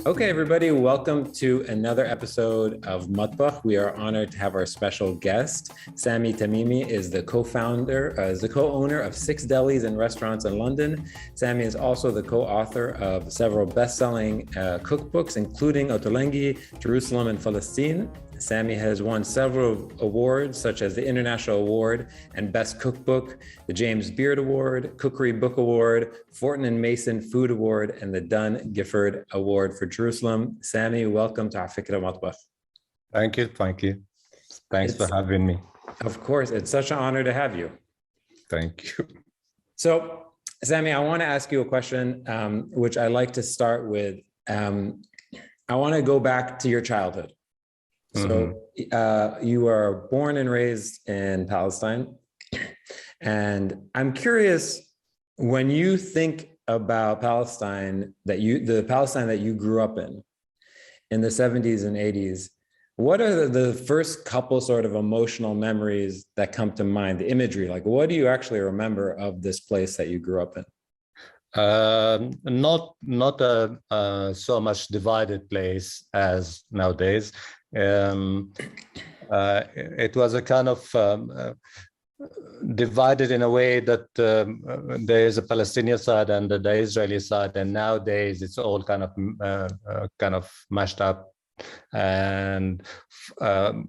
Okay, everybody, welcome to another episode of Matbakh. We are honored to have our special guest. Sami Tamimi is the co-owner of 6 delis and restaurants in London. Sami is also the co-author of several best-selling cookbooks, including Ottolenghi, Jerusalem, and Falastin. Sami has won several awards, such as the International Award and Best Cookbook, the James Beard Award, Cookery Book Award, Fortin and Mason Food Award, and the Dun Gifford Award for Jerusalem. Sami, welcome to Fikra Matbakh. Thank you. Thanks for having me. Of course, it's such an honor to have you. Thank you. So, Sami, I want to ask you a question, which I like to start with. I want to go back to your childhood. So you were born and raised in Palestine. And I'm curious, when you think about Palestine, the Palestine that you grew up in the 70s and 80s, what are the first couple sort of emotional memories that come to mind, the imagery? Like, what do you actually remember of this place that you grew up in? Not a so much divided place as nowadays. It was a kind of divided in a way that there is a Palestinian side and the Israeli side, and nowadays it's all kind of mashed up. And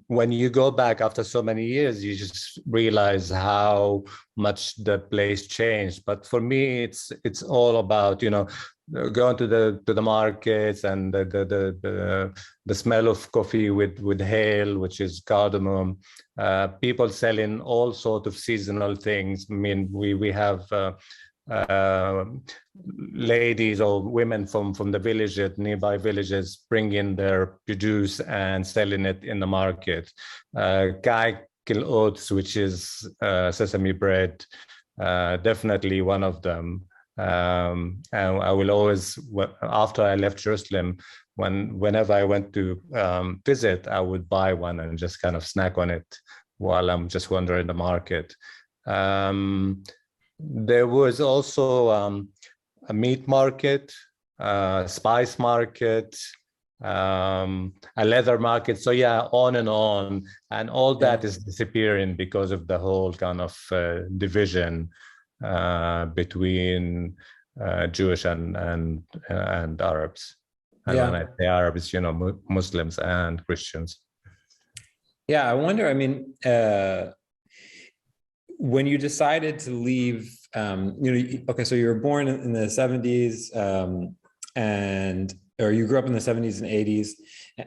when you go back after so many years, you just realize how much the place changed. But for me, it's all about, going to the markets and the smell of coffee with hail, which is cardamom. People selling all sorts of seasonal things. I mean, we have ladies or women from the villages, nearby villages, bring in their produce and selling it in the market. Kaikil oats, which is sesame bread, definitely one of them. And I will always, after I left Jerusalem, whenever I went to visit, I would buy one and just kind of snack on it while I'm just wandering the market. There was also a meat market, spice market, a leather market. So yeah, on, and all that is disappearing because of the whole kind of division between Jewish and Arabs. And when I say Arabs, Muslims and Christians. Yeah, I wonder, when you decided to leave, so you were born in the 70s, or you grew up in the 70s and 80s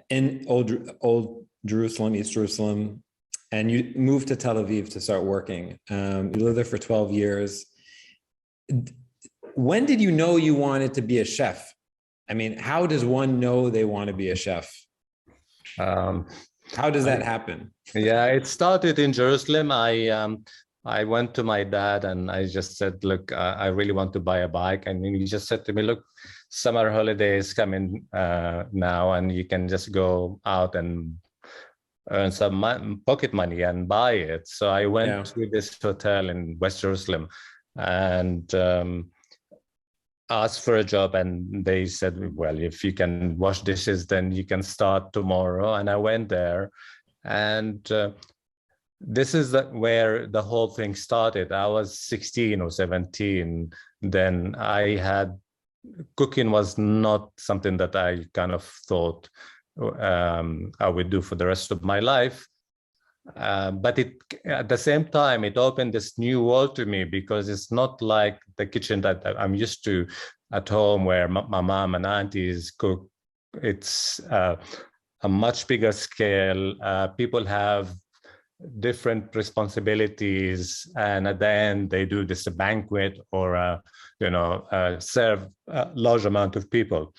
in old Jerusalem, East Jerusalem, and you moved to Tel Aviv to start working. You lived there for 12 years. When did you know you wanted to be a chef? I mean, how does one know they want to be a chef? How does that happen? Yeah, it started in Jerusalem. I went to my dad and I just said, look, I really want to buy a bike. And he just said to me, look, summer holidays coming now, and you can just go out and earn some pocket money and buy it. So I went to this hotel in West Jerusalem and asked for a job. And they said, well, if you can wash dishes, then you can start tomorrow. And I went there. And this is where the whole thing started. I was 16 or 17. Then cooking was not something that I kind of thought I would do for the rest of my life. But at the same time, it opened this new world to me, because it's not like the kitchen that I'm used to at home, where my mom and aunties cook. It's a much bigger scale. People have different responsibilities, and at the end they do this banquet or serve a large amount of people.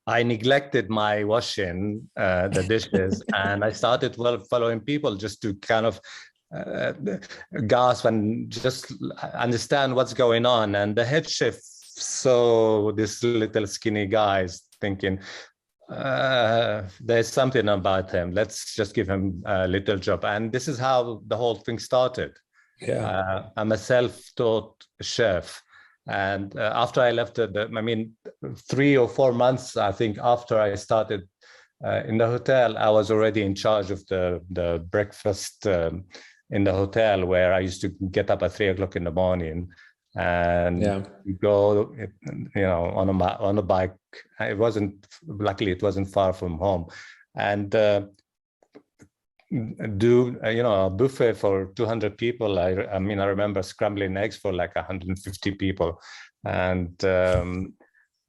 I neglected my washing the dishes, and I started following people just to kind of gasp and just understand what's going on. And the head chef saw this little skinny guy, thinking, there's something about him. Let's just give him a little job. And this is how the whole thing started. I'm a self-taught chef. And after I left, 3 or 4 months, I think, after I started in the hotel, I was already in charge of the breakfast in the hotel, where I used to get up at 3 o'clock in the morning and go, on a bike. Luckily it wasn't far from home, and do a buffet for 200 people. I remember scrambling eggs for like 150 people, and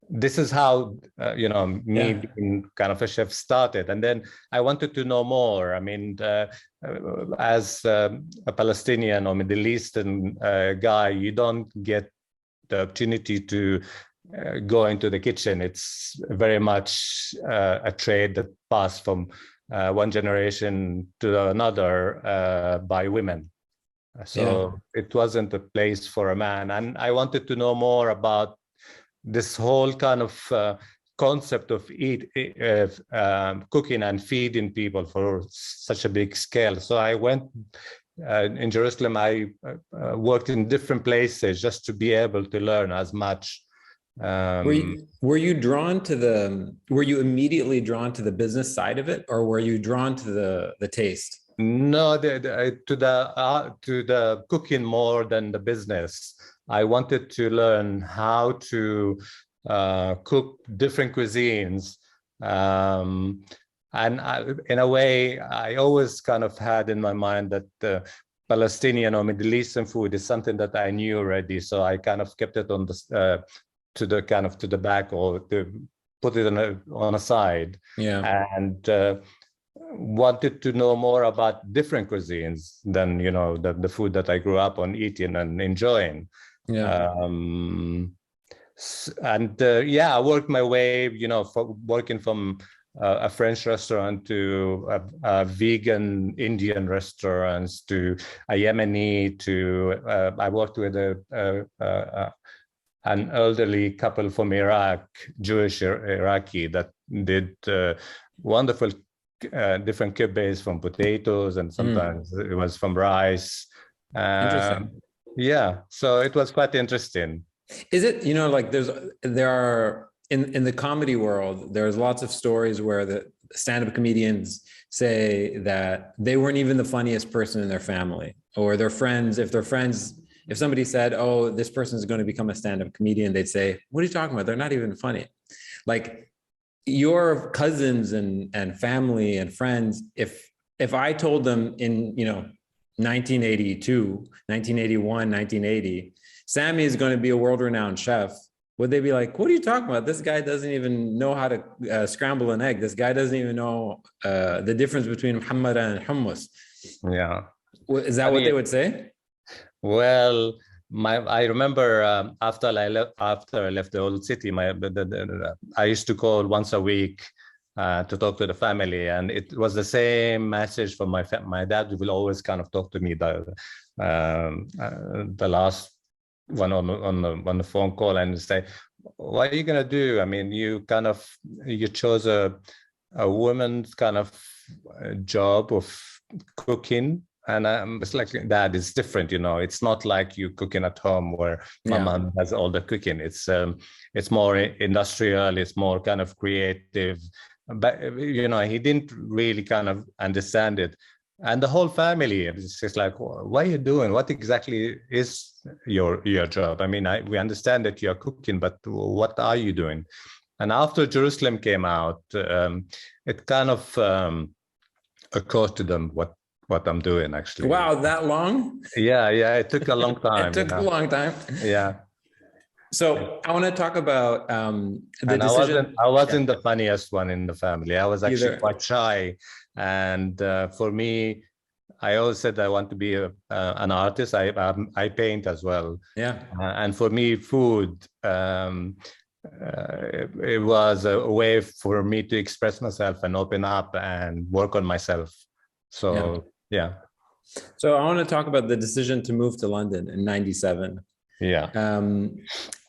this is how being kind of a chef started. And then I wanted to know more. As a Palestinian or Middle Eastern guy, you don't get the opportunity to go into the kitchen. It's very much a trade that passed from one generation to another by women. So it wasn't a place for a man. And I wanted to know more about this whole kind of concept of cooking and feeding people for such a big scale. So I went in Jerusalem. I worked in different places just to be able to learn as much. Were you immediately drawn to the business side of it, or were you drawn to the taste? No, to the cooking more than the business. I wanted to learn how to cook different cuisines. And in a way, I always kind of had in my mind that Palestinian or Middle Eastern food is something that I knew already. So I kind of kept it on the to the back, or to put it on a side. And wanted to know more about different cuisines than the food that I grew up on eating and enjoying. I worked my way, working from a French restaurant to a vegan Indian restaurants to a Yemeni to I worked with an elderly couple from Iraq, Jewish Iraqi, that did wonderful different kibbehs from potatoes, and sometimes it was from rice. Interesting. So it was quite interesting. Is it, there are in the comedy world, there's lots of stories where the stand-up comedians say that they weren't even the funniest person in their family, or their friends. If somebody said, "Oh, this person is going to become a stand-up comedian," they'd say, "What are you talking about? They're not even funny." Like your cousins and family and friends, if I told them in 1982, 1981, 1980, Sami is going to be a world-renowned chef, would they be like, "What are you talking about? This guy doesn't even know how to scramble an egg. This guy doesn't even know the difference between muhammara and hummus"? Is that what they would say? Well, I remember after I left the old city, I used to call once a week to talk to the family, and it was the same message from my dad. Will always kind of talk to me the last one on the phone call, and say, "What are you gonna do? I mean, you chose a woman's kind of job of cooking." And it's like, "Dad, it's different, It's not like you cooking at home where my mom has all the cooking. It's more industrial. It's more kind of creative." But he didn't really kind of understand it. And the whole family, it's just like, "What are you doing? What exactly is your job? I mean, we understand that you're cooking, but what are you doing?" And after Jerusalem came out, it kind of occurred to them what I'm doing, actually. Wow, that long? Yeah, it took a long time. It took a long time. Yeah. So I want to talk about the decision. I wasn't the funniest one in the family. I was actually quite shy. And for me, I always said I want to be an artist. I paint as well. And for me, food, it was a way for me to express myself and open up and work on myself. So, So I want to talk about the decision to move to London in 97.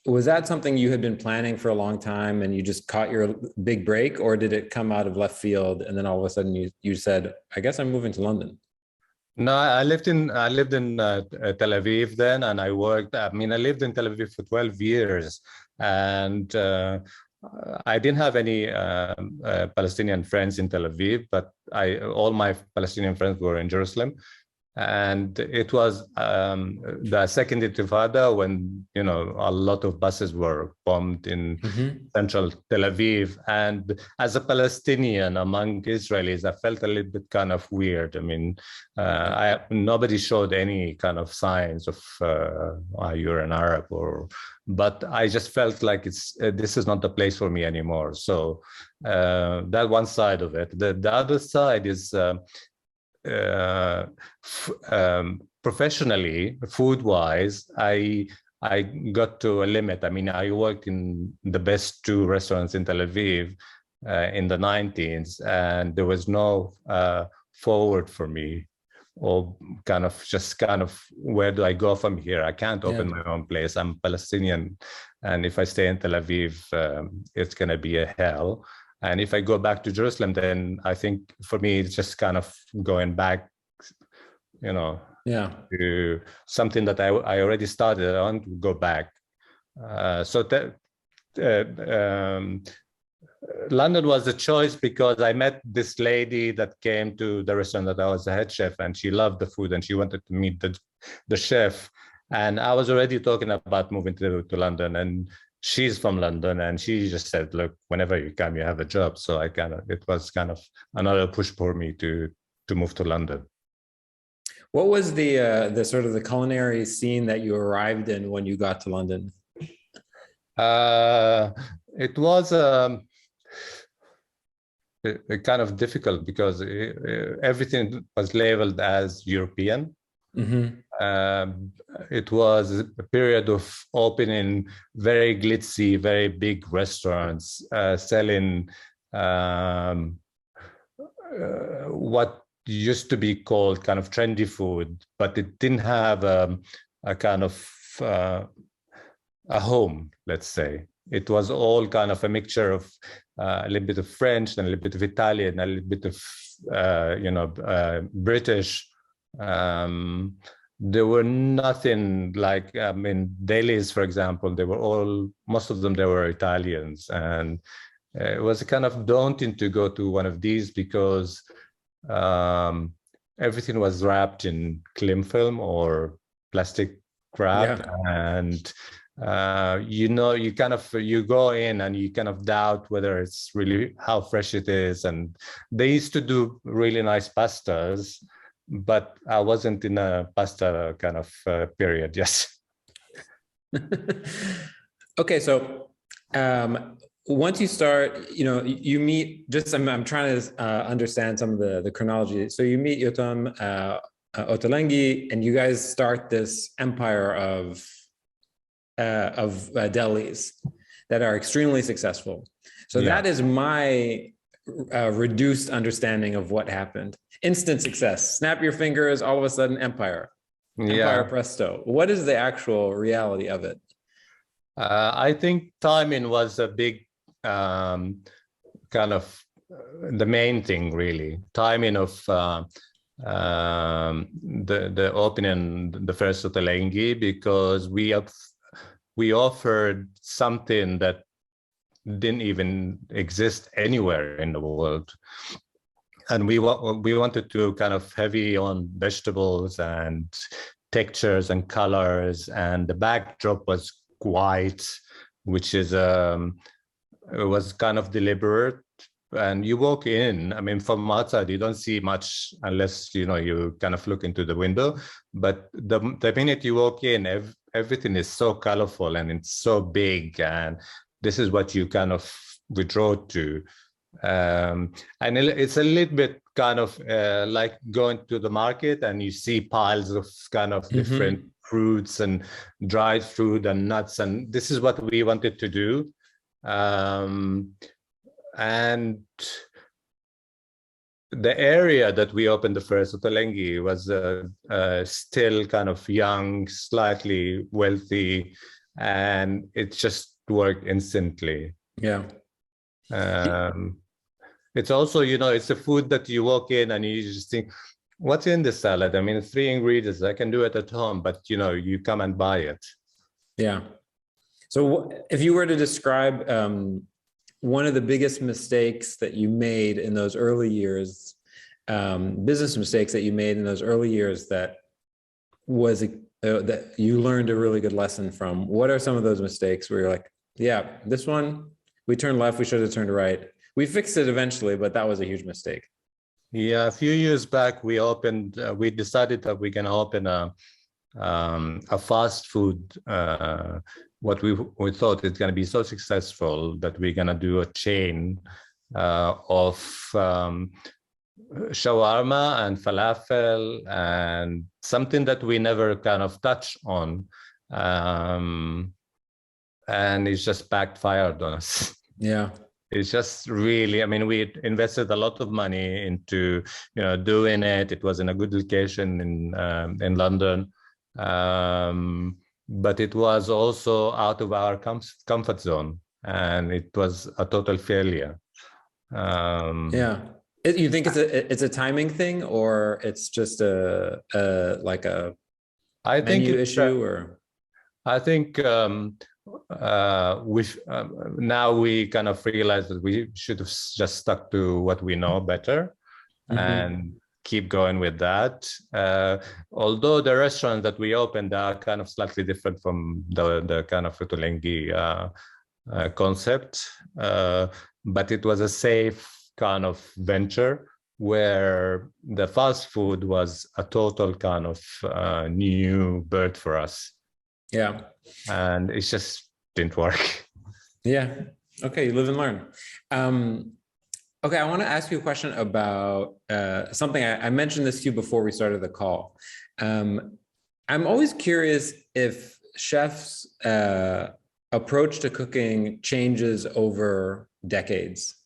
Was that something you had been planning for a long time and you just caught your big break, or did it come out of left field and then all of a sudden you said, "I guess I'm moving to London"? No, I lived in Tel Aviv then, and I worked. I mean, I lived in Tel Aviv for 12 years, and I didn't have any Palestinian friends in Tel Aviv, but all my Palestinian friends were in Jerusalem. And it was the second Intifada when, you know, a lot of buses were bombed in central Tel Aviv. And as a Palestinian among Israelis, I felt a little bit kind of weird. I mean, nobody showed any kind of signs of you're an Arab, but I just felt like this is not the place for me anymore. So that one side of it. The other side is professionally, food-wise, I got to a limit. I mean, I worked in the best two restaurants in Tel Aviv in the 90s, and there was no forward for me, or kind of where do I go from here? I can't open my own place. I'm Palestinian, and if I stay in Tel Aviv, it's going to be a hell. And if I go back to Jerusalem, then I think for me, it's just kind of going back, you know, to something that I already started. I want to go back. London was a choice because I met this lady that came to the restaurant that I was the head chef, and she loved the food and she wanted to meet the chef. And I was already talking about moving to London, and she's from London, and she just said, look, whenever you come, you have a job. So it was kind of another push for me to move to London. What was the sort of the culinary scene that you arrived in when you got to London? It was kind of difficult because everything was labeled as European. It was a period of opening very glitzy, very big restaurants, selling what used to be called kind of trendy food, but it didn't have a kind of a home, let's say. It was all kind of a mixture of a little bit of French and a little bit of Italian, a little bit of British. There were nothing like, I mean, dailies, for example, most of them, they were Italians. And it was kind of daunting to go to one of these because everything was wrapped in cling film or plastic wrap. And, you go in and you kind of doubt whether it's really how fresh it is. And they used to do really nice pastas, but I wasn't in a pasta kind of period. Yes. Okay, so once you start, you meet. I'm trying to understand some of the chronology. So you meet Yotam, Ottolenghi, and you guys start this empire of delis that are extremely successful. So that is my reduced understanding of what happened. Instant success, snap your fingers, all of a sudden empire presto. What is the actual reality of it? I think timing was a big kind of the main thing, really. Timing of the opening, the first Ottolenghi, because we offered something that didn't even exist anywhere in the world. And we wanted to kind of heavy on vegetables and textures and colors, and the backdrop was white, which is it was kind of deliberate. And you walk in, I mean, from outside, you don't see much unless, you kind of look into the window. But the minute you walk in, everything is so colorful and it's so big. And this is what you kind of withdraw to. And it's a little bit kind of like going to the market and you see piles of kind of different fruits and dried fruit and nuts. And this is what we wanted to do. And the area that we opened the first Ottolenghi was still kind of young, slightly wealthy, and it just worked instantly. Yeah. It's also, it's a food that you walk in and you just think, what's in this salad? I mean, 3 ingredients. I can do it at home, but you come and buy it. Yeah. So if you were to describe one of the biggest mistakes that you made in those early years, business mistakes that you made in those early years that that you learned a really good lesson from, what are some of those mistakes where you're like, yeah, this one, we turned left, we should have turned right. We fixed it eventually, but that was a huge mistake. Yeah, a few years back, we decided that we're going to open a fast food. What we thought it's going to be so successful that we're going to do a chain of shawarma and falafel and something that we never kind of touched on. And it's just backfired on us. Yeah. It's just really, I mean, we invested a lot of money into, doing it. It was in a good location in London. But it was also out of our comfort zone, and it was a total failure. Yeah. You think it's a timing thing, or it's just a menu issue, or? I think now we kind of realize that we should have just stuck to what we know better, and keep going with that. Although the restaurants that we opened are kind of slightly different from the kind of Ottolenghi concept, but it was a safe kind of venture where the fast food was a total kind of new bird for us. Yeah. And it just didn't work. Yeah. Okay. You live and learn. Okay. I want to ask you a question about something. I mentioned this to you before we started the call. I'm always curious if chefs' approach to cooking changes over decades.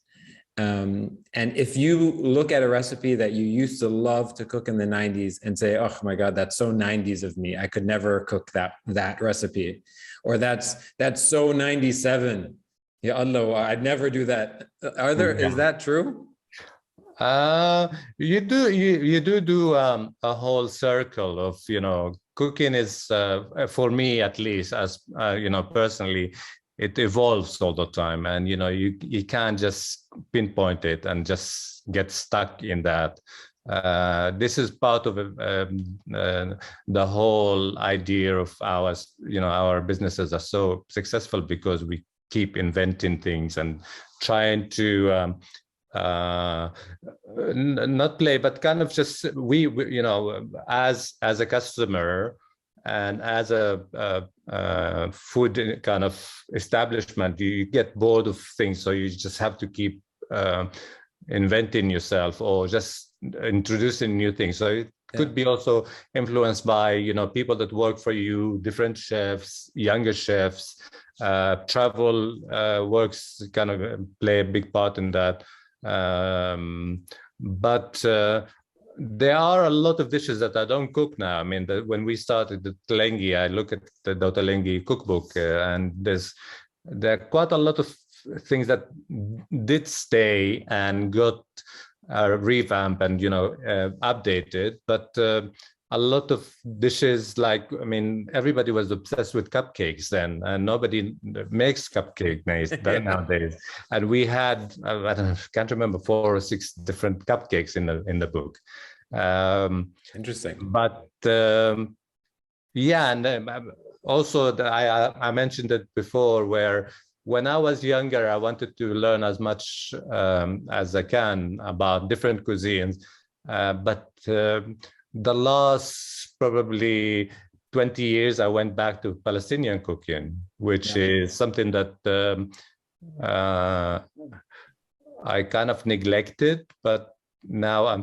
And if you look at a recipe that you used to love to cook in the 90s and say, oh my God, that's so 90s of me, I could never cook that recipe, or that's so 97. Ya Allah, I'd never do that. Is that true? You do a whole circle of, cooking is, for me at least, as personally, it evolves all the time, and you can't just pinpoint it and just get stuck in that. This is part of the whole idea of ours. Our businesses are so successful because we keep inventing things and trying to not play, but kind of just we as a customer and as a food kind of establishment, you get bored of things, so you just have to keep inventing yourself or just introducing new things. So it could be also influenced by people that work for you, different chefs, younger chefs. Travel works kind of play a big part in that. But there are a lot of dishes that I don't cook now. I mean, when we started the Ottolenghi, I look at the Ottolenghi cookbook, and there are quite a lot of things that did stay and got revamped and updated, but a lot of dishes, everybody was obsessed with cupcakes then, and nobody makes cupcake nowadays. And we had, can't remember, 4 or 6 different cupcakes in the book. Interesting. But and also I mentioned it before, where when I was younger, I wanted to learn as much as I can about different cuisines, but the last probably 20 years, I went back to Palestinian cooking, which is something that I kind of neglected, but now I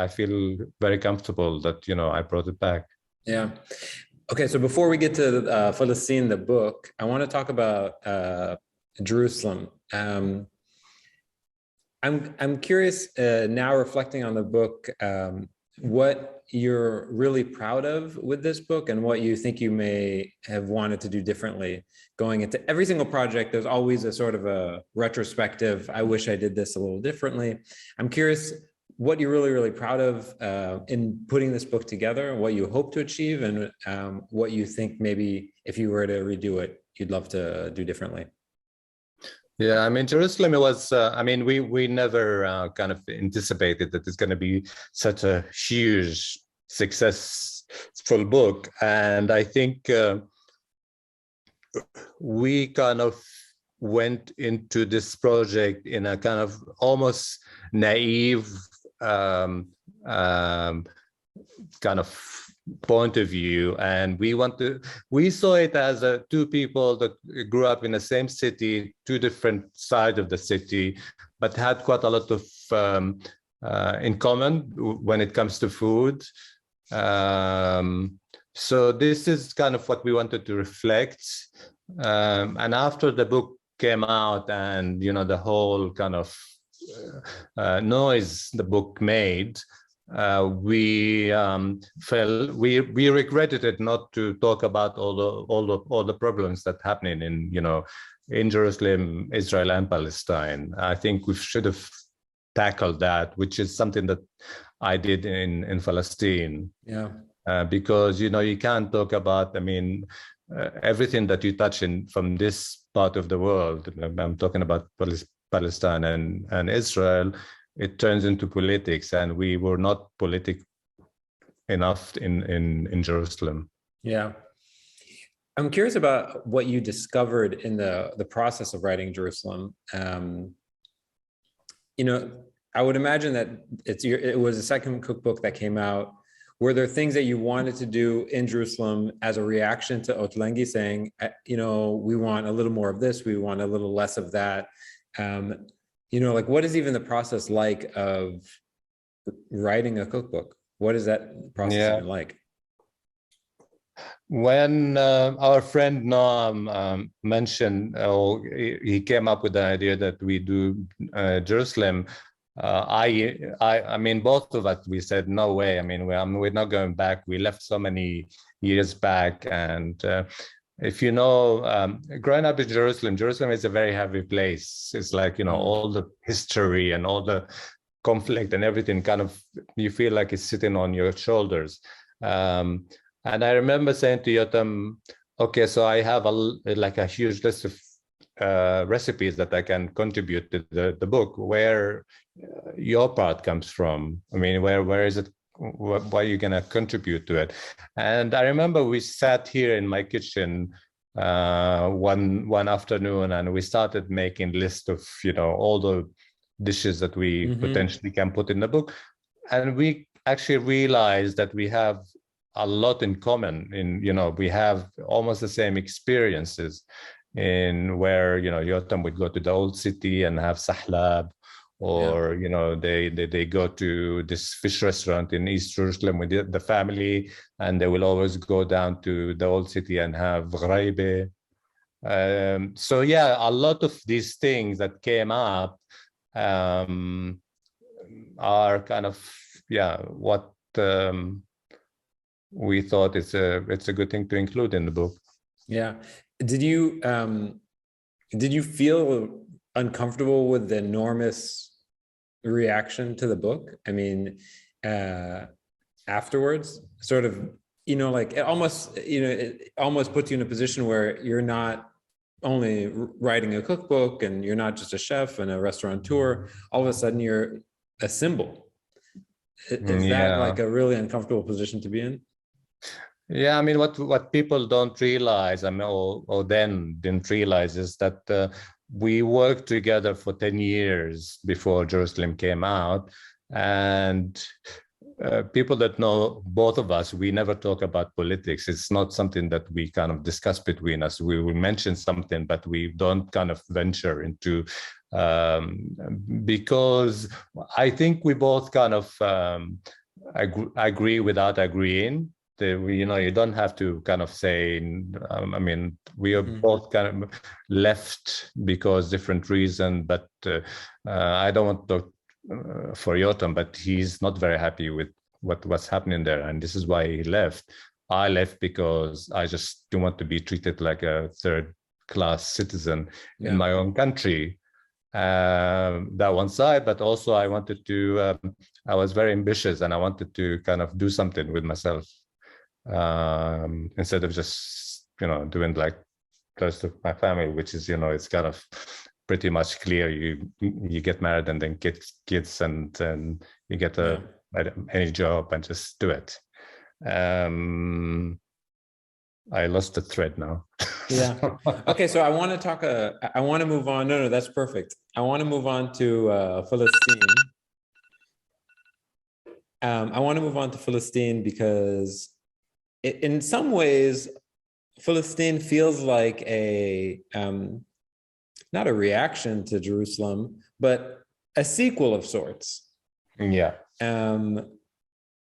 feel very comfortable that, I brought it back. Yeah. Okay. So before we get to Falastin, the book, I want to talk about Jerusalem. I'm curious now, reflecting on the book, what you're really proud of with this book and what you think you may have wanted to do differently going into every single project. There's always a sort of a retrospective, I wish I did this a little differently. I'm curious, what you're really, really proud of in putting this book together, and what you hope to achieve, and what you think maybe if you were to redo it, you'd love to do differently. Yeah, I mean, Jerusalem, it was, I mean, we never kind of anticipated that it's going to be such a huge, successful book. And I think we kind of went into this project in a kind of almost naive kind of point of view, and we saw it as two people that grew up in the same city, two different sides of the city, but had quite a lot of in common when it comes to food. So this is kind of what we wanted to reflect, and after the book came out, and the whole kind of noise the book made, we regretted it not to talk about all the problems that happening in Jerusalem, Israel, and Palestine. I think we should have tackled that, which is something that I did in Falastin. Yeah. Because you can't talk about, I mean, everything that you touch from this part of the world. I'm talking about Palestine and Israel. It turns into politics, and we were not politic enough in Jerusalem. Yeah. I'm curious about what you discovered in the process of writing Jerusalem. I would imagine that it was the second cookbook that came out. Were there things that you wanted to do in Jerusalem as a reaction to Ottolenghi saying, we want a little more of this, we want a little less of that? What is even the process like of writing a cookbook? What is that process even like? When our friend Noam mentioned, he came up with the idea that we do Jerusalem, I mean, both of us, we said, no way. I mean, we're not going back. We left so many years back. And if growing up in Jerusalem is a very heavy place. It's like, all the history and all the conflict and everything kind of, you feel like it's sitting on your shoulders. And I remember saying to Yotam, okay, so I have a huge list of recipes that I can contribute to the book. Where your part comes from? I mean, where is it? Why are you gonna contribute to it? And I remember we sat here in my kitchen one afternoon, and we started making list of all the dishes that we potentially can put in the book, and we actually realized that we have a lot in common. We have almost the same experiences in where Yotam would go to the old city and have sahlab, or they go to this fish restaurant in East Jerusalem with the family, and they will always go down to the old city and have ghaibe. So yeah, a lot of these things that came up are kind of what we thought it's a good thing to include in the book. Yeah. Did you feel uncomfortable with the enormous reaction to the book? I mean, afterwards, sort of, it almost puts you in a position where you're not only writing a cookbook and you're not just a chef and a restaurateur. All of a sudden, you're a symbol. Is that like a really uncomfortable position to be in? Yeah, I mean, what people don't realize, I mean, or then didn't realize, is that we worked together for 10 years before Jerusalem came out, and people that know both of us, we never talk about politics. It's not something that we kind of discuss between us. We will mention something, but we don't kind of venture into, because I think we both kind of agree without agreeing. You don't have to kind of say, I mean, we are both kind of left because different reason, but I don't want to for Yotam, but he's not very happy with what's happening there, and this is why he left. I left because I just don't want to be treated like a third-class citizen in my own country. that one side, but also I wanted to, I was very ambitious and I wanted to kind of do something with myself, instead of just, doing like close to my family, which is, it's kind of pretty much clear. You get married and then get kids and then you get any job and just do it. I lost the thread now. Yeah. Okay. So I want to talk. I want to move on. No, that's perfect. I want to move on to Palestine. I want to move on to Palestine because in some ways, Palestine feels like a not a reaction to Jerusalem, but a sequel of sorts. Yeah. Am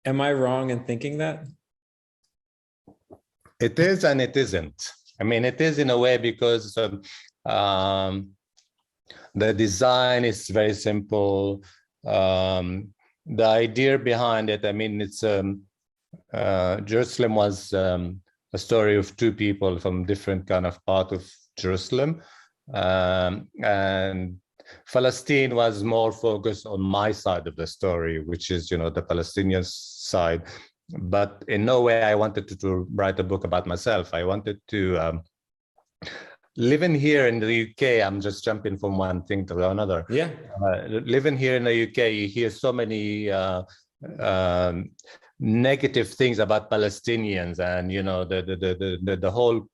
I wrong in thinking that? It is and it isn't. I mean, it is in a way because the design is very simple. The idea behind it, I mean, it's Jerusalem was a story of two people from different kind of part of Jerusalem. And Palestine was more focused on my side of the story, which is, the Palestinian side. But in no way I wanted to write a book about myself. I wanted to, living here in the UK, I'm just jumping from one thing to another. Yeah. Living here in the UK, you hear so many negative things about Palestinians, and the whole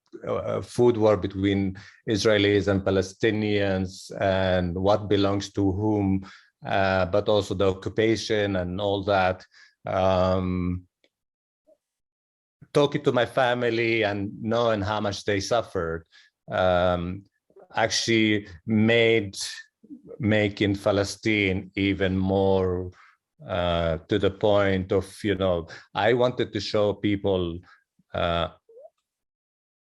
food war between Israelis and Palestinians, and what belongs to whom, but also the occupation and all that. Talking to my family and knowing how much they suffered actually made making Palestine even more to the point of, I wanted to show people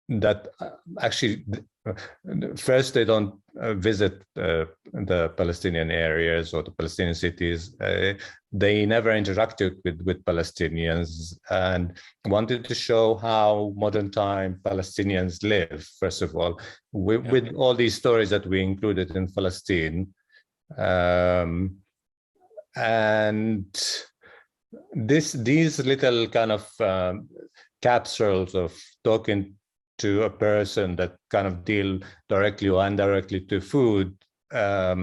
that actually first they don't visit the Palestinian areas or the Palestinian cities. They never interacted with Palestinians, and wanted to show how modern time Palestinians live, first of all, with all these stories that we included in Palestine. And these little kind of capsules of talking to a person that kind of deal directly or indirectly to food, I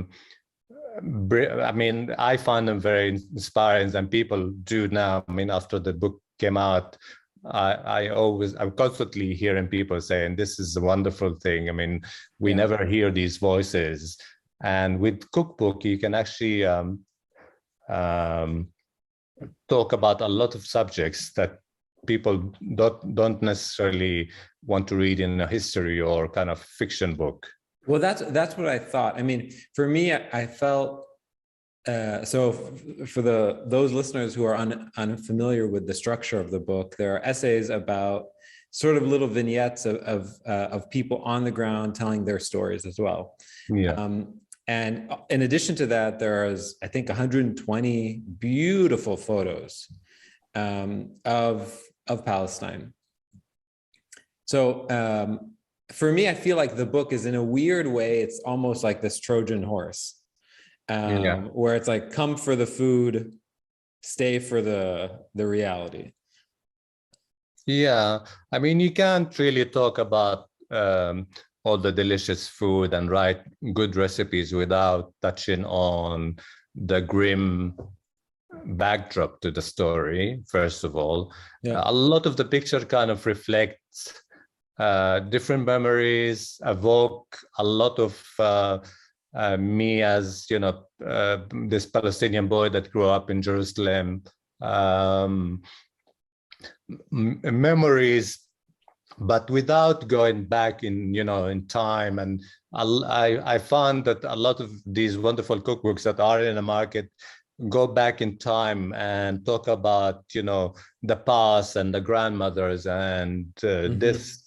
mean, I find them very inspiring, and people do now. I mean, after the book came out, I'm constantly hearing people saying, this is a wonderful thing. I mean, we never hear these voices. And with Cookbook, you can actually talk about a lot of subjects that people don't necessarily want to read in a history or kind of fiction book. Well, that's what I thought. I mean, for me, I felt so. For those listeners who are unfamiliar with the structure of the book, there are essays about sort of little vignettes of people on the ground telling their stories as well. Yeah. And in addition to that, there is, I think, 120 beautiful photos of Palestine. So for me, I feel like the book is, in a weird way, it's almost like this Trojan horse, where it's like, come for the food, stay for the reality. Yeah, I mean, you can't really talk about all the delicious food and write good recipes without touching on the grim backdrop to the story, first of all. A lot of the picture kind of reflects different memories, evoke a lot of me as, this Palestinian boy that grew up in Jerusalem, memories, but without going back in, in time. And I found that a lot of these wonderful cookbooks that are in the market go back in time and talk about, the past and the grandmothers and this.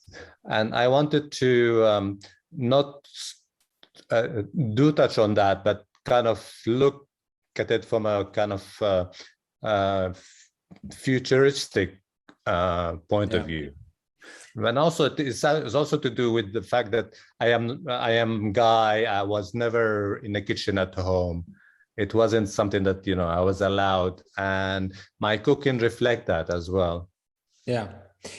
And I wanted to not do touch on that, but kind of look at it from a kind of futuristic point of view. And also it's also to do with the fact that I am Guy. I was never in the kitchen at home. It wasn't something that, I was allowed, and my cooking reflect that as well. Yeah.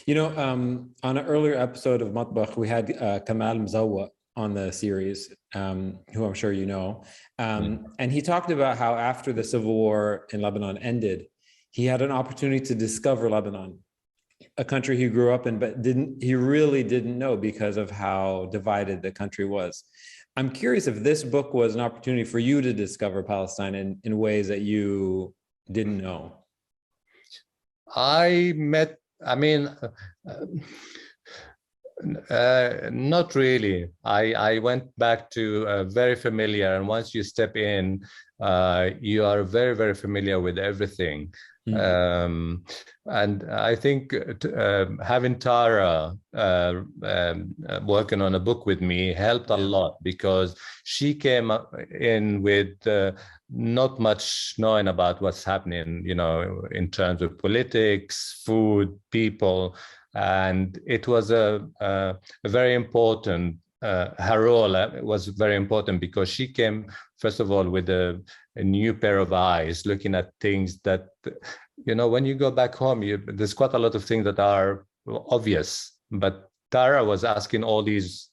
On an earlier episode of Matbakh, we had Kamal Mzawa on the series, who I'm sure you know. And he talked about how after the civil war in Lebanon ended, he had an opportunity to discover Lebanon, a country he grew up in, but he really didn't know because of how divided the country was. I'm curious if this book was an opportunity for you to discover Palestine in ways that you didn't know. Not really. I went back to very familiar, and once you step in, you are very, very familiar with everything. And I think having Tara working on a book with me helped a lot, because she came in with not much knowing about what's happening, in terms of politics, food, people. And it was a very important, her role was very important, because she came, first of all, with a new pair of eyes, looking at things that, when you go back home, there's quite a lot of things that are obvious. But Tara was asking all these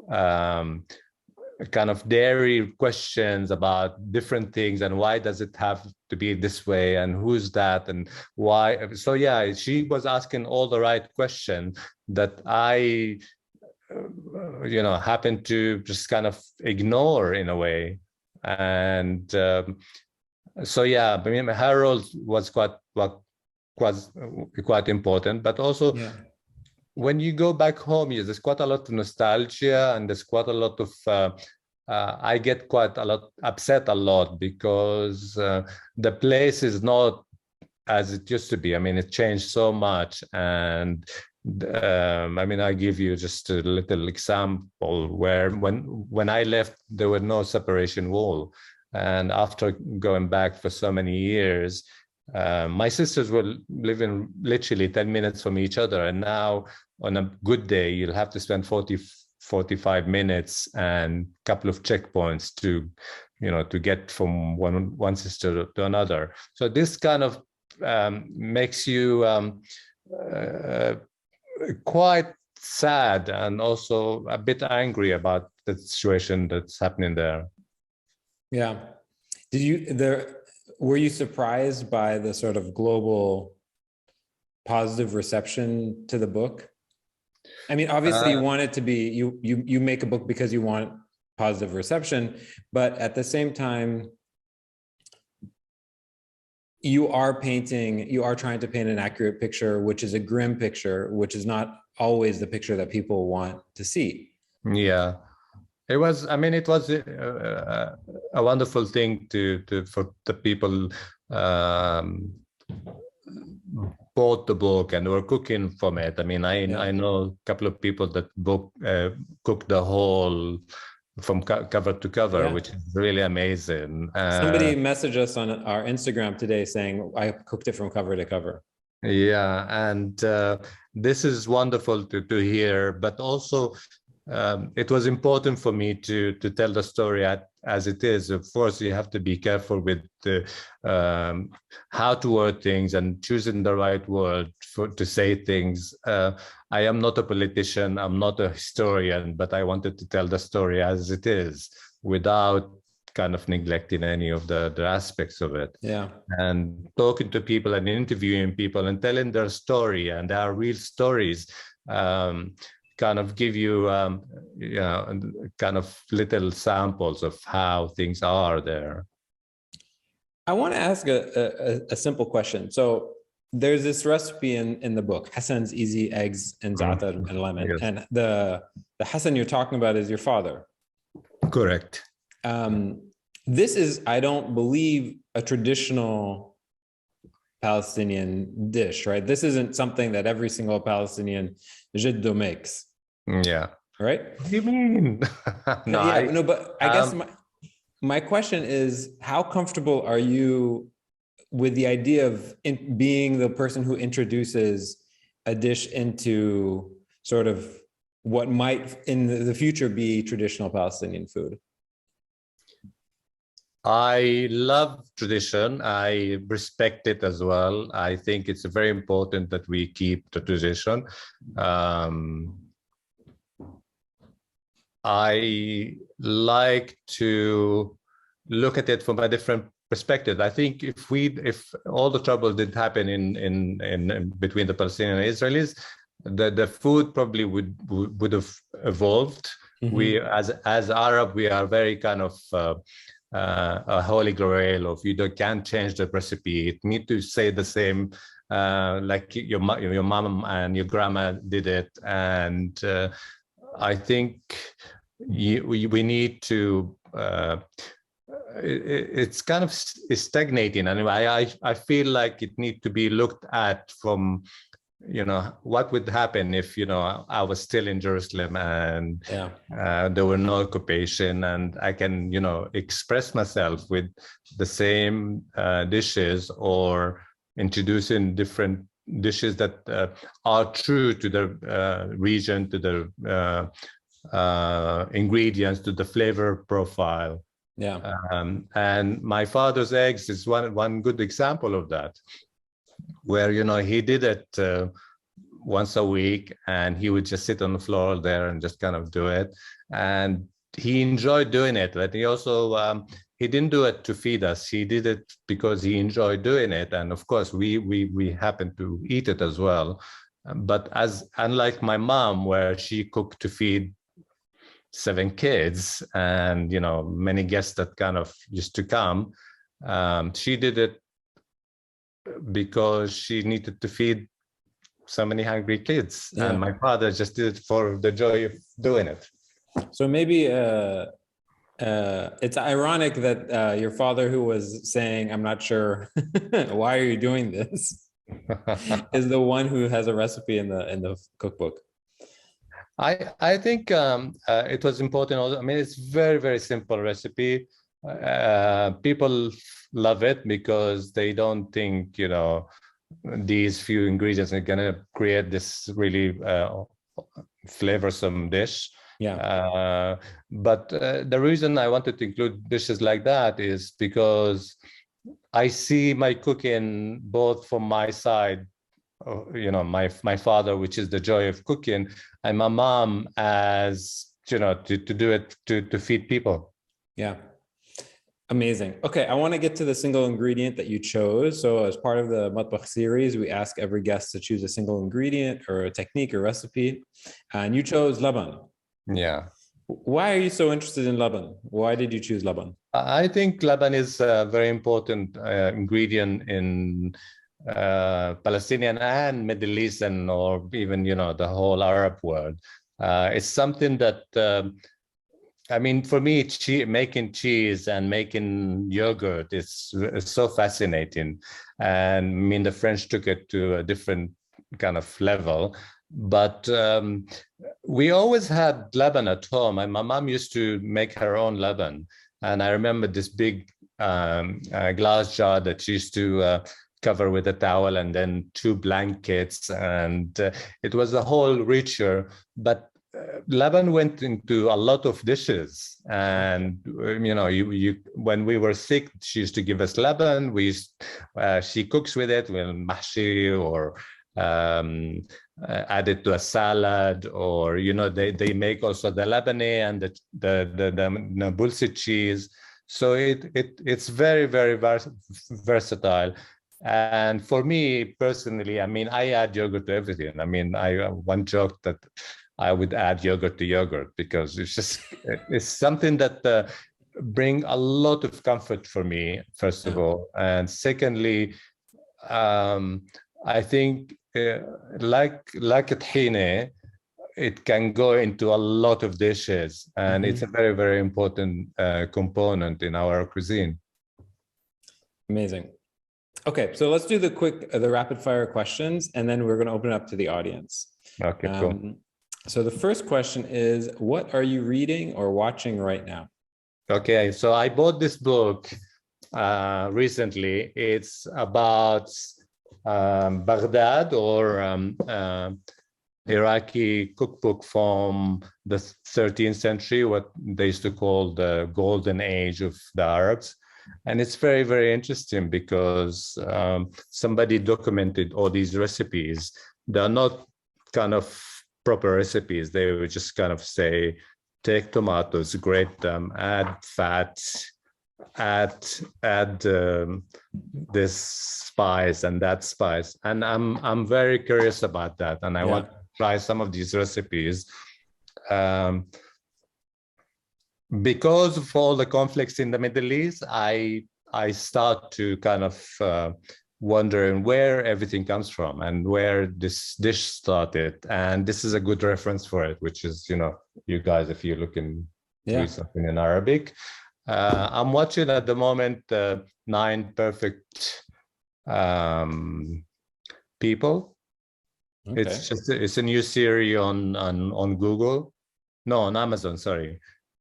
kind of dairy questions about different things, and why does it have to be this way, and who's that, and why. So yeah, she was asking all the right questions that I happened to just kind of ignore in a way. And so yeah, I mean, her role was quite important. But also, when you go back home, there's quite a lot of nostalgia, and there's quite a lot of I get quite a lot upset a lot, because the place is not as it used to be. I mean, it changed so much. And I give you just a little example where when I left, there were no separation wall. And after going back for so many years, my sisters were living literally 10 minutes from each other. And now on a good day, you'll have to spend 45 minutes and a couple of checkpoints to get from one sister to another. So this kind of makes you quite sad, and also a bit angry about the situation that's happening there. Yeah. Were you surprised by the sort of global positive reception to the book? I mean, obviously you want it to be, you make a book because you want positive reception, but at the same time, you are trying to paint an accurate picture, which is a grim picture, which is not always the picture that people want to see. Yeah. It was a wonderful thing for the people bought the book and were cooking from it. I mean, I know a couple of people that cooked the whole from cover to cover, which is really amazing. Somebody messaged us on our Instagram today saying, I cooked it from cover to cover. Yeah, and this is wonderful to hear, but also it was important for me to tell the story as it is. Of course, you have to be careful with how to word things and choosing the right word to say things. I am not a politician, I'm not a historian, but I wanted to tell the story as it is without kind of neglecting any of the aspects of it. Yeah. And talking to people and interviewing people and telling their story, and their real stories, kind of give you, kind of little samples of how things are there. I want to ask a simple question. So there's this recipe in the book, Hassan's easy eggs and zaatar and lemon. Yes. And the Hassan you're talking about is your father. Correct. This is, I don't believe, a traditional Palestinian dish, right? This isn't something that every single Palestinian jiddo makes. Yeah. Right? What do you mean? No, but I guess my question is, how comfortable are you with the idea of being the person who introduces a dish into sort of what might in the future be traditional Palestinian food? I love tradition. I respect it as well. I think it's very important that we keep the tradition. I like to look at it from a different perspective. I think if all the trouble did happen in between the Palestinians and Israelis, the food probably would have evolved. Mm-hmm. We as Arab, we are very kind of a holy grail of can't change the recipe. It need to say the same like your mom and your grandma did it. And I think we need to. It's kind of stagnating, and I feel like it needs to be looked at from, what would happen if I was still in Jerusalem and there were no occupation, and I can express myself with the same dishes, or introducing different dishes that are true to the region, to the ingredients, to the flavor profile. And my father's eggs is one good example of that, where he did it once a week, and he would just sit on the floor there and just kind of do it, and he enjoyed doing it. But he also he didn't do it to feed us. He did it because he enjoyed doing it, and of course we happened to eat it as well. But unlike my mom, where she cooked to feed 7 kids and many guests that kind of used to come, she did it because she needed to feed so many hungry kids, and my father just did it for the joy of doing it. So maybe it's ironic that your father, who was saying, "I'm not sure why are you doing this," is the one who has a recipe in the cookbook. I think it was important also. I mean, it's very, very simple recipe. People love it because they don't think, these few ingredients are going to create this really flavorsome dish. But the reason I wanted to include dishes like that is because I see my cooking both from my side, my father, which is the joy of cooking, and my mom as to do it to feed people. Amazing. Okay, I want to get to the single ingredient that you chose. So as part of the Matbakh series, we ask every guest to choose a single ingredient or a technique or recipe, and you chose laban. Why are you so interested in laban? Why did you choose laban? I think laban is a very important ingredient in Palestinian and Middle Eastern, or even the whole Arab world. It's something that for me, making cheese and making yogurt is so fascinating, and the French took it to a different kind of level. But we always had laban at home, and my mom used to make her own laban, and I remember this big glass jar that she used to cover with a towel, and then 2 blankets, and it was a whole ritual. But laban went into a lot of dishes, and when we were sick, she used to give us laban. She cooks with it with mahshi, or add it to a salad, or they make also the labane and the nabulsi cheese. So it's very, very versatile. And for me personally, I add yogurt to everything. I one joke that I would add yogurt to yogurt, because it's something that bring a lot of comfort for me, first of all. And secondly, I think like a tahine, it can go into a lot of dishes, and it's a very, very important component in our cuisine. Amazing. Okay, so let's do the rapid fire questions, and then we're going to open it up to the audience. Okay, cool. So the first question is, what are you reading or watching right now? Okay, so I bought this book recently. It's about Baghdad, or Iraqi cookbook from the 13th century, what they used to call the golden age of the Arabs. And it's very, very interesting because somebody documented all these recipes. They're not kind of proper recipes. They would just kind of say, take tomatoes, grate them, add fat, add this spice and that spice. And I'm very curious about that. And I want to try some of these recipes. Because of all the conflicts in the Middle East, I start to kind of wondering where everything comes from and where this dish started. And this is a good reference for it, which is, you guys, if you look in something in Arabic. I'm watching at the moment 9 Perfect People. Okay. It's a new series on Google. No, on Amazon, sorry.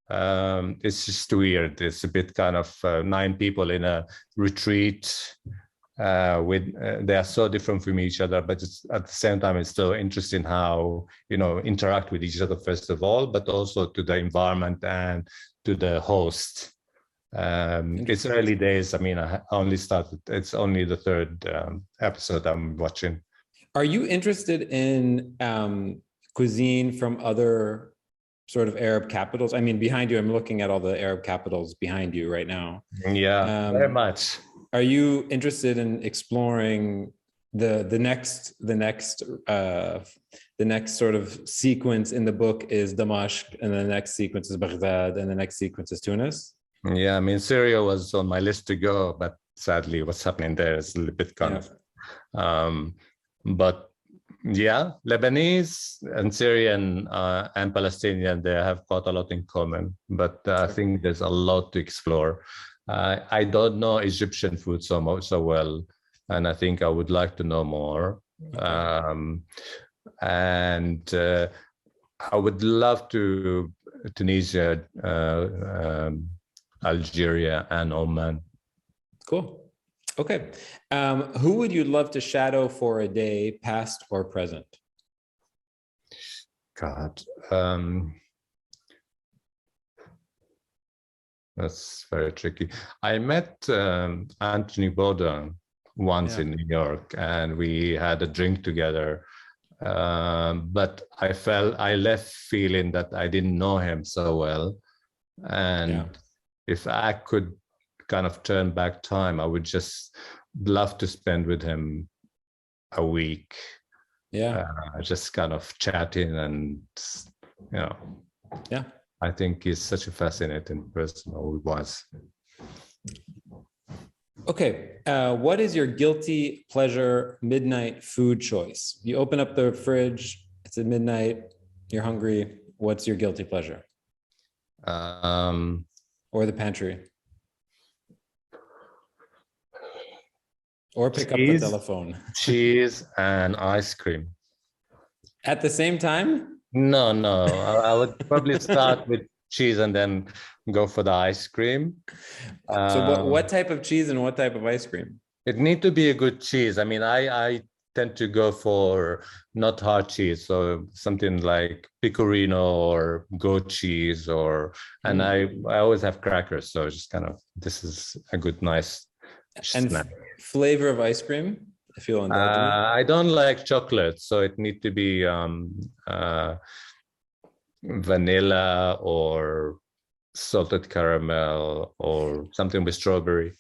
It's just weird. It's a bit kind of 9 people in a retreat they are so different from each other, but it's, at the same time, it's still interesting how, interact with each other, first of all, but also to the environment and to the host. It's early days. I mean, I only started, it's only the 3rd episode I'm watching. Are you interested in cuisine from other sort of Arab capitals? I mean, behind you, I'm looking at all the Arab capitals behind you right now. Yeah, very much. Are you interested in exploring the next sort of sequence in the book is Damascus, and the next sequence is Baghdad, and the next sequence is Tunis? Yeah, I mean, Syria was on my list to go, but sadly, what's happening there is a little bit kind of. But yeah, Lebanese and Syrian and Palestinian, they have quite a lot in common, but I think there's a lot to explore. I don't know Egyptian food so well, and I think I would like to know more. Okay. And I would love to Tunisia, Algeria, and Oman. Cool. Okay. Who would you love to shadow for a day, past or present? God. That's very tricky. I met Anthony Bourdain once in New York, and we had a drink together. But I left feeling that I didn't know him so well. And if I could kind of turn back time, I would just love to spend with him a week. Just kind of chatting and, I think he's such a fascinating person, or he was. Okay. What is your guilty pleasure midnight food choice? You open up the fridge, it's at midnight, you're hungry. What's your guilty pleasure? Or the pantry? Or pick up the telephone. Cheese and ice cream. At the same time? No. I would probably start with cheese and then go for the ice cream. So what type of cheese and what type of ice cream? It need to be a good cheese. I mean, I tend to go for not hard cheese, so something like pecorino or goat cheese, and I always have crackers. So just kind of, this is a good, nice snack. Flavor of ice cream? If you'll indulge me. I don't like chocolate, so it need to be vanilla or salted caramel or something with strawberry.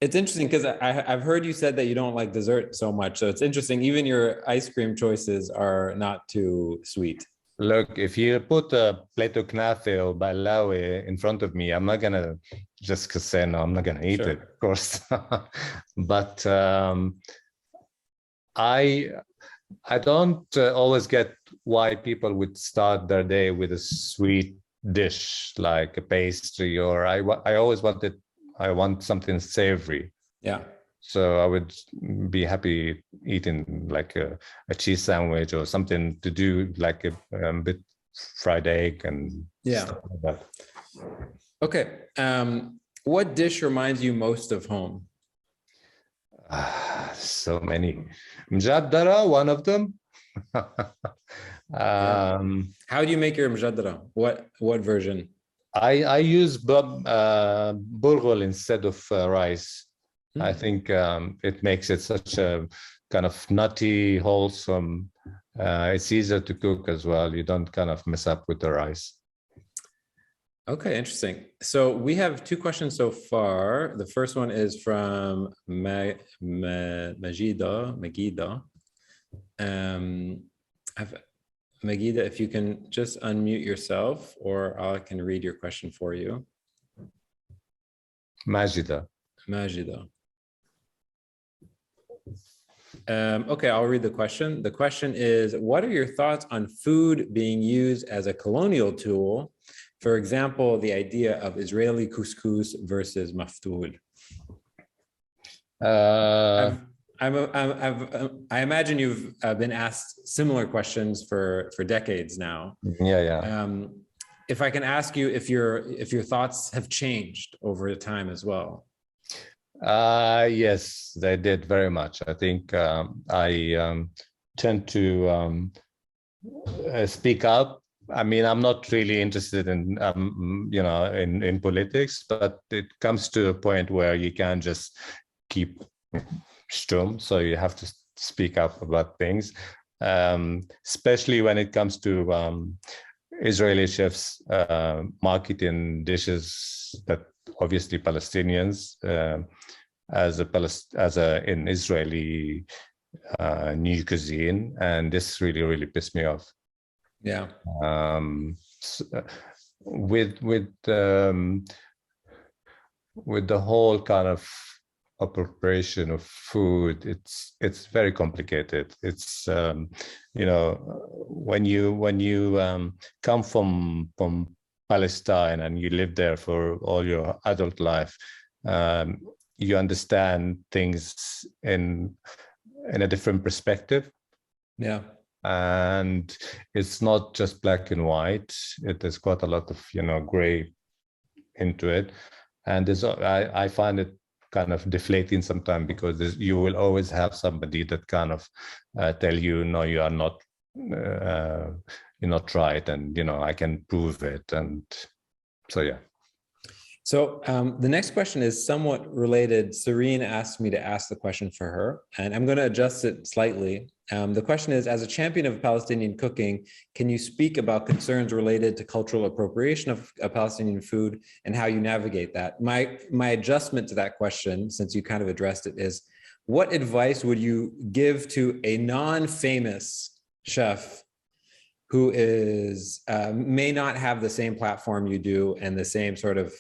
It's interesting because I've heard you said that you don't like dessert so much. So it's interesting. Even your ice cream choices are not too sweet. Look, if you put a plate of knafe or balawi in front of me, I'm not going to just say, no, I'm not going to eat it, of course. But I don't always get why people would start their day with a sweet dish like a pastry, or I want something savory. Yeah. So I would be happy eating like a cheese sandwich or something to do like a bit fried egg and stuff like that. Okay. What dish reminds you most of home? So many. Mjaddara, one of them. Yeah. How do you make your mjadra? What version? I use bulgur instead of rice. I think it makes it such a kind of nutty, wholesome. It's easier to cook as well. You don't kind of mess up with the rice. Okay, interesting. So we have two questions so far. The first one is from Magida. Magida, if you can just unmute yourself, or I can read your question for you. Majida. Okay, I'll read the question. The question is, what are your thoughts on food being used as a colonial tool? For example, the idea of Israeli couscous versus maftoul. I imagine you've been asked similar questions for decades now. Yeah. If I can ask you if your thoughts have changed over time as well. Yes, they did very much. I think I tend to speak up. I mean, I'm not really interested in in politics, but it comes to a point where you can't just keep stum, so you have to speak up about things, especially when it comes to Israeli chefs marketing dishes that obviously Palestinians as in Israeli new cuisine, and this really pissed me off. Yeah. With the whole kind of appropriation of food, it's very complicated. It's when you come from Palestine and you live there for all your adult life, you understand things in a different perspective. Yeah. And it's not just black and white. There's quite a lot of gray into it, and I find it kind of deflating sometimes, because you will always have somebody that kind of tell you, no, you are not you're not right, and I can prove it. And so yeah. So the next question is somewhat related. Serene asked me to ask the question for her, and I'm going to adjust it slightly. The question is, as a champion of Palestinian cooking, can you speak about concerns related to cultural appropriation of Palestinian food and how you navigate that? My adjustment to that question, since you kind of addressed it, is what advice would you give to a non-famous chef who is may not have the same platform you do and the same sort of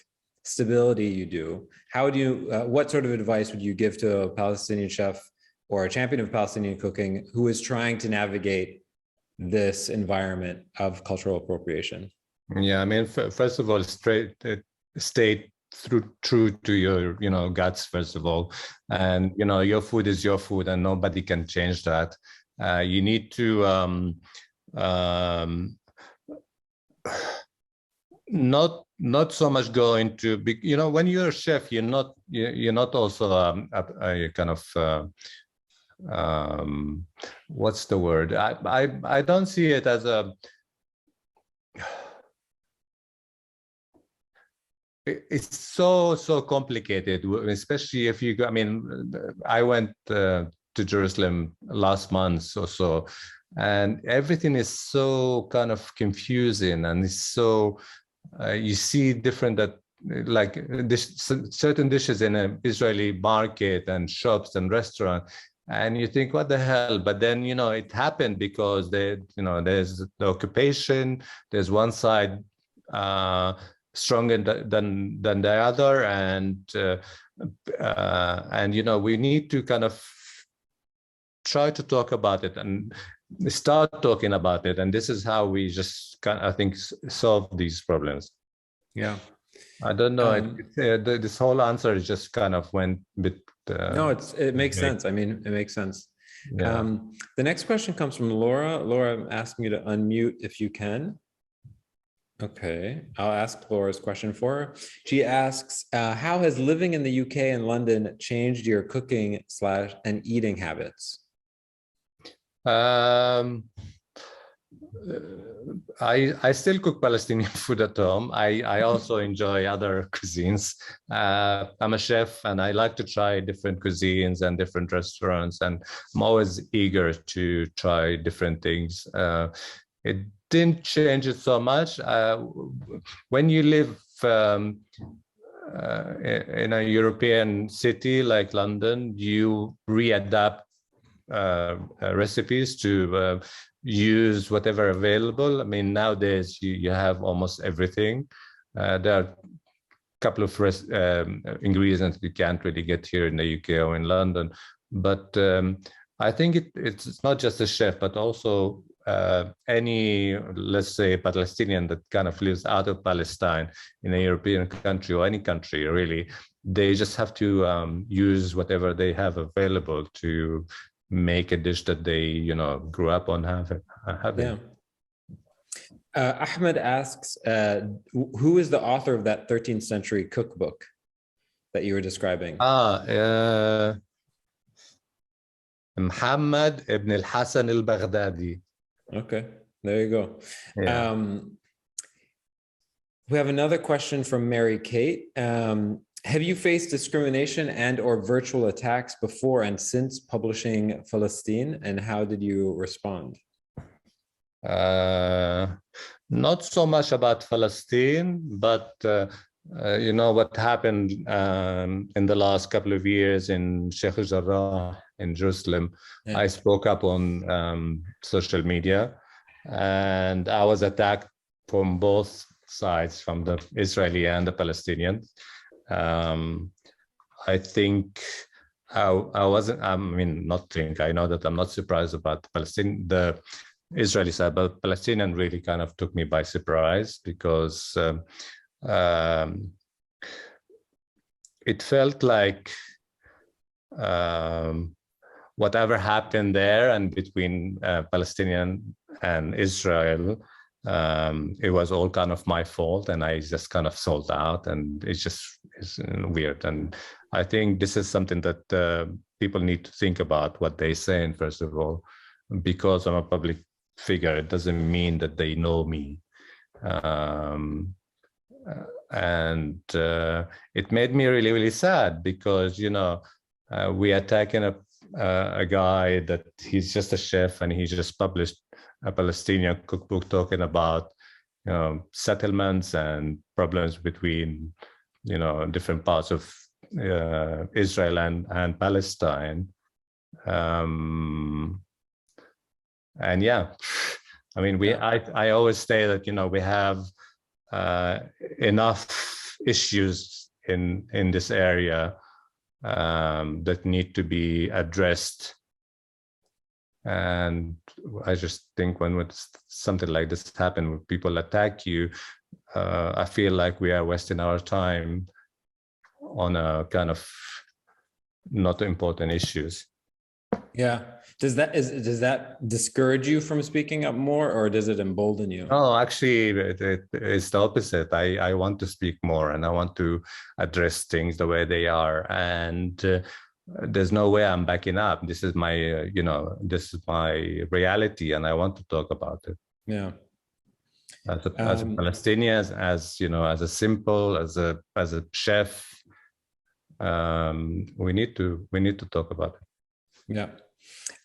stability you do? How do you, what sort of advice would you give to a Palestinian chef or a champion of Palestinian cooking who is trying to navigate this environment of cultural appropriation? Yeah, I mean, first of all, stay true to your guts, first of all. And, your food is your food and nobody can change that. You need to not so much go into big, when you're a chef, you're not also a kind of what's the word? I don't see it as a, it's so complicated, especially if you go, I mean, I went to Jerusalem last month or so, and everything is so kind of confusing, and it's so you see different certain dishes in an Israeli market and shops and restaurants, and you think, what the hell? But then it happened because there's the occupation. There's one side stronger than the other, and we need to kind of try to talk about it and start talking about it, and this is how we just I think solve these problems. Yeah, I don't know. This whole answer just kind of went a bit. No, it makes sense. I mean, it makes sense. Yeah. The next question comes from Laura. Laura asked me to unmute if you can. Okay, I'll ask Laura's question for her. She asks, how has living in the UK and London changed your cooking / and eating habits? I still cook Palestinian food at home. I also enjoy other cuisines. I'm a chef and I like to try different cuisines and different restaurants, and I'm always eager to try different things. It didn't change it so much. When you live in a European city like London, you readapt recipes to use whatever available. I mean, nowadays you have almost everything. There are a couple of ingredients you can't really get here in the UK or in London. But I think it's not just a chef, but also any, let's say, Palestinian that kind of lives out of Palestine in a European country or any country, really. They just have to use whatever they have available to make a dish that they, grew up on having. Yeah. Ahmed asks, who is the author of that 13th century cookbook that you were describing? Muhammad ibn al-Hassan al-Baghdadi. Okay, there you go. Yeah. We have another question from Mary Kate. Have you faced discrimination and or virtual attacks before and since publishing Falastin, and how did you respond? Not so much about Falastin, but what happened in the last couple of years in Sheikh Jarrah in Jerusalem. Yeah. I spoke up on social media, and I was attacked from both sides, from the Israeli and the Palestinians. I think I wasn't, I know that I'm not surprised about the Israeli side, but Palestinian really kind of took me by surprise, because it felt like whatever happened there and between Palestinian and Israel, it was all kind of my fault, and I just kind of sold out, and it's weird. And I think this is something that people need to think about what they're saying, first of all. Because I'm a public figure, it doesn't mean that they know me. And it made me really, really sad, because, we attacking a guy that he's just a chef, and he just published a Palestinian cookbook talking about, settlements and problems between, different parts of Israel and Palestine. And yeah, I mean, I always say that, we have enough issues in this area that need to be addressed. And I just think when something like this happens, when people attack you, I feel like we are wasting our time on a kind of not important issues. Yeah. Does that discourage you from speaking up more, or does it embolden you? No, actually, it's the opposite. I want to speak more, and I want to address things the way they are. And there's no way I'm backing up. This is my, this is my reality, and I want to talk about it. Yeah. As a Palestinian, as a chef, we need to talk about it. Yeah.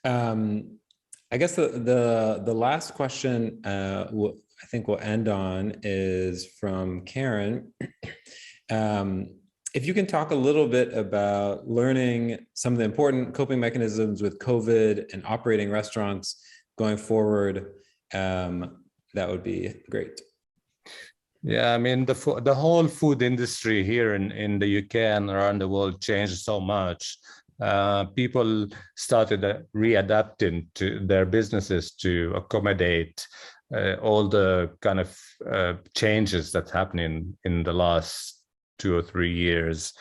I guess the last question I think we'll end on is from Karen. If you can talk a little bit about learning some of the important coping mechanisms with COVID and operating restaurants going forward, that would be great. Yeah, I mean, the whole food industry here in the UK and around the world changed so much. People started readapting to their businesses to accommodate all the kind of changes that's happening in the last 2 or 3 years.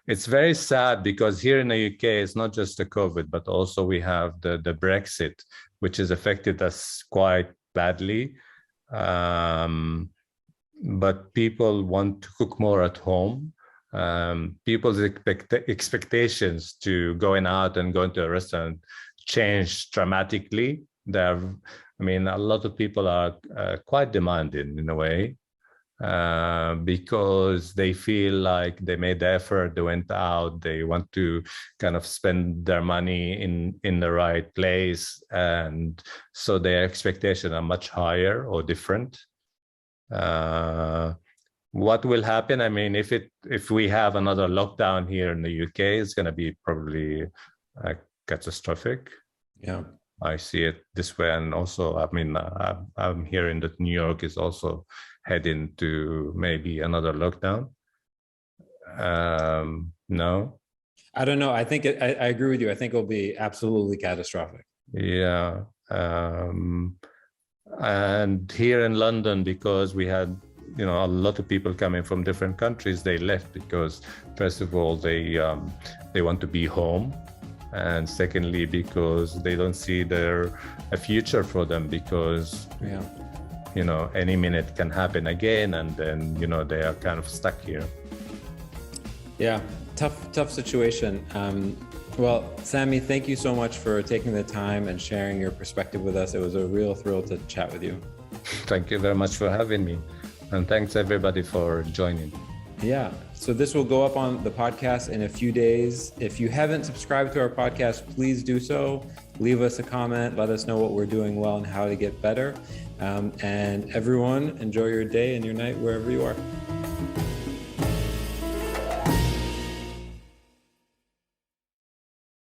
It's very sad, because here in the UK, it's not just the COVID, but also we have the Brexit, which has affected us quite badly. But people want to cook more at home. People's expectations to going out and going to a restaurant changed dramatically. A lot of people are quite demanding in a way, because they feel like they made the effort, they went out, they want to kind of spend their money in the right place, and so their expectations are much higher or different. What will happen? If we have another lockdown here in the UK, it's going to be probably catastrophic. Yeah, I see it this way, and also, I'm hearing that New York is also heading to maybe another lockdown. No, I don't know. I think I agree with you. I think it'll be absolutely catastrophic. Yeah, and here in London, because we had a lot of people coming from different countries, they left because first of all they want to be home, and secondly because they don't see a future for them, because any minute can happen again, and then they are kind of stuck here. Yeah, tough situation. Well, Sami, thank you so much for taking the time and sharing your perspective with us. It was a real thrill to chat with you. Thank you very much for having me, and thanks everybody for joining. Yeah, so this will go up on the podcast in a few days. If you haven't subscribed to our podcast, please do so. Leave us a comment, let us know what we're doing well and how to get better. And everyone, enjoy your day and your night wherever you are.